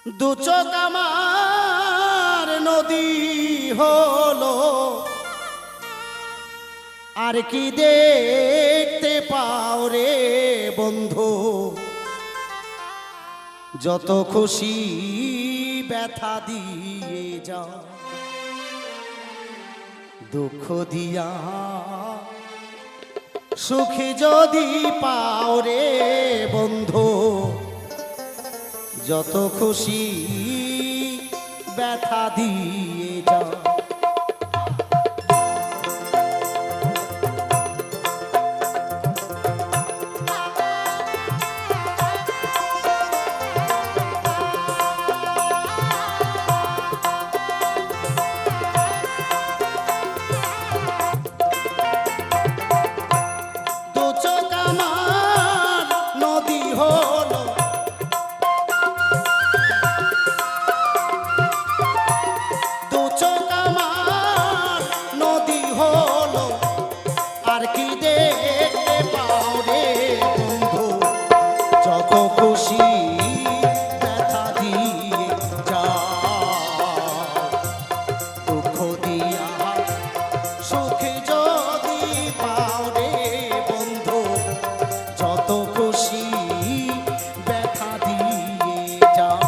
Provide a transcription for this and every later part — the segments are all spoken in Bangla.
দু চোখ আমার নদী হলো, আর কি দেখতে পাও রে বন্ধু? যত খুশি ব্যথা দিয়ে যাও, দুঃখ দিয়া সুখী যদি পাও রে বন্ধু, যত খুশি ব্যথা দিয়ে যাও। দু চোখ আমার নদী হলো, দু চোখ আমার নদী হলো, আর কি দেখতে পাও রে বন্ধু? যত খুশি ব্যথা দিয়ে যাও, দুঃখ দিয়া সুখে যদি পাও রে বন্ধু, যত খুশি ব্যথা দিয়ে যাও।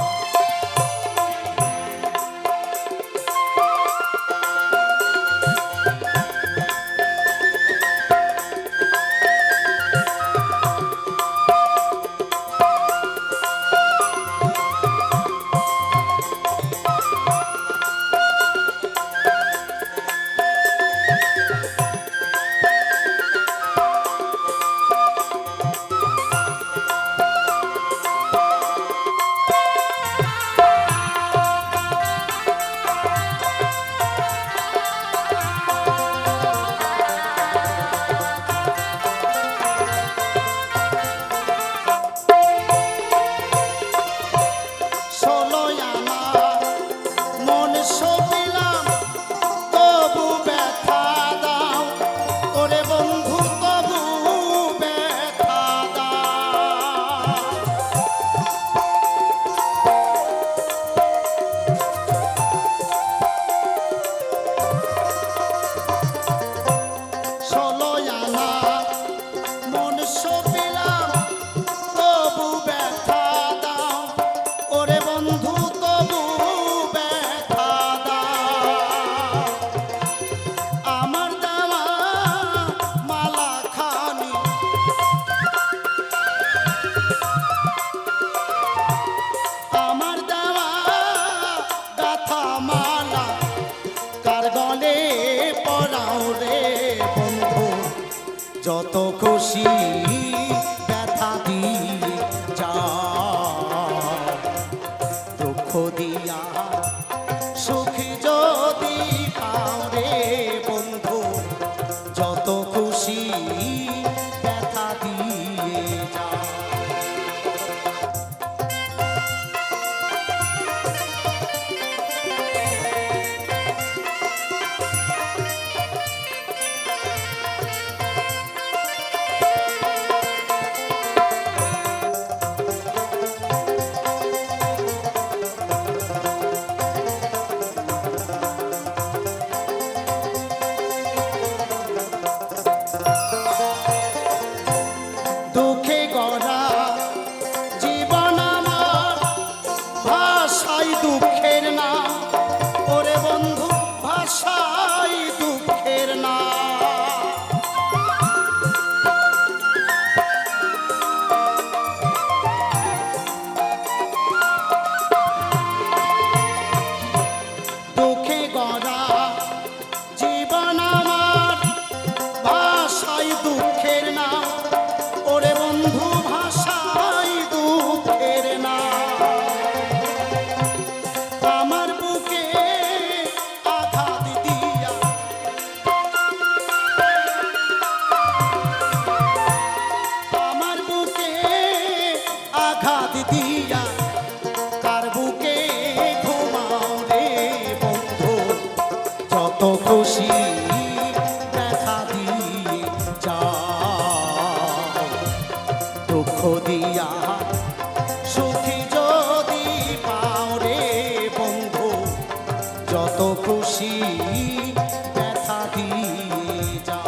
যত খুশি ব্যথা দিয়ে যাও, দুঃখ দিয়া সুখী যদি পাও রে বন্ধু, যত খুশি ব্যথা দিয়ে যাও। দুঃখে গড়া জীবন আমার, ভাষাই দুঃখের না ওরে বন্ধু, ভাষাই দুঃখের না। দুঃখে গড়া জীবন আমার, ভাষাই দুঃখের না ওরে বন্ধু, ভাষাই দুঃখের না। আমার বুকে আঘাত দিয়া, আমার বুকে আঘাত দিয়া, কার বুকে ঘুমাও রে বন্ধু, যত খুশি ব্যথা দিয়ে যাও, দুঃখ দিয়া সুখী যদি পাও খুশি ব্যথা দিয়ে যা।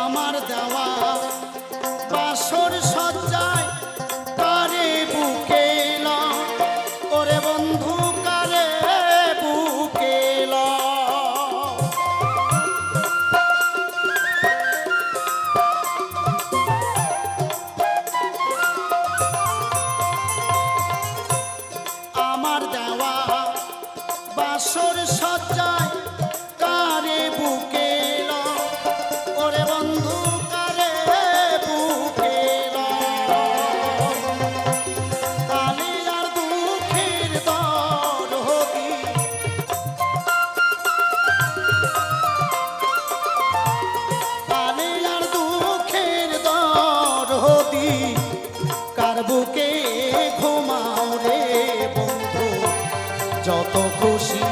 আমার দেওয়া বাসর সজ্জায় কারে বুকে এলো, ওরে বন্ধু কারে বুকে এলো। আমার দেওয়া বাসর সজ্জায় কারে বুকে এলো, ওরে বন্ধু কারে বুকে এলো। কালি আর দুঃখের দরদি, কালি আর দুঃখের দরদি, কার বুকে ঘুমাও রে বন্ধু, যত খুশি